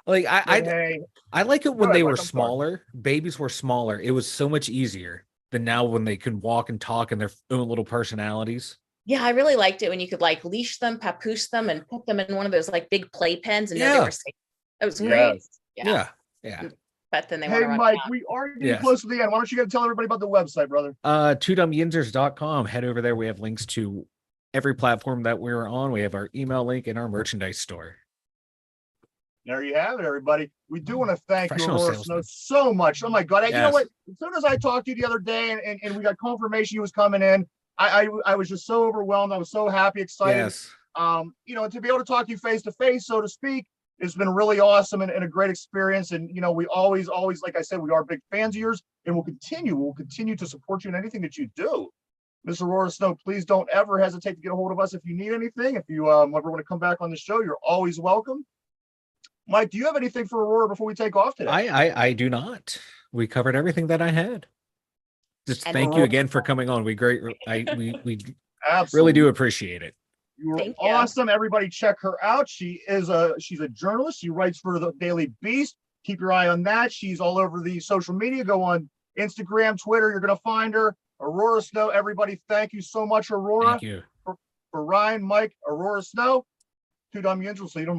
Like I like it when they were smaller. Babies were smaller. It was so much easier than now when they can walk and talk in their own little personalities. Yeah, I really liked it when you could like leash them, papoose them, and put them in one of those like big play pens and know they were safe. It was great. Yeah. But then they Hey Mike, we are getting close to the end. Why don't you tell everybody about the website, brother? Dumyinzers.com. Head over there. We have links to every platform that we're on. We have our email link and our merchandise store. There you have it, everybody. We do want to thank you, Aurora Snow, so much. Oh my God! You know what? As soon as I talked to you the other day, and we got confirmation he was coming in, I was just so overwhelmed. I was so happy, excited. Yes. To be able to talk to you face to face, so to speak, it's been really awesome and a great experience. And we always, like I said, we are big fans of yours, and we'll continue to support you in anything that you do. Miss Aurora Snow, please don't ever hesitate to get a hold of us if you need anything. If you ever want to come back on the show, you're always welcome. Mike, do you have anything for Aurora before we take off today? I do not. We covered everything that I had. Just And- thank you again for coming on. We Absolutely. really do appreciate it. You were Thank you. awesome. Everybody check her out. She's a journalist. She writes for the Daily Beast. Keep your eye on that. She's all over the social media. Go on Instagram, Twitter. You're going to find her. Aurora Snow. Everybody, thank you so much, Aurora. Thank you. For Ryan, Mike, Aurora Snow, 2 Dum Yinzers. So you don't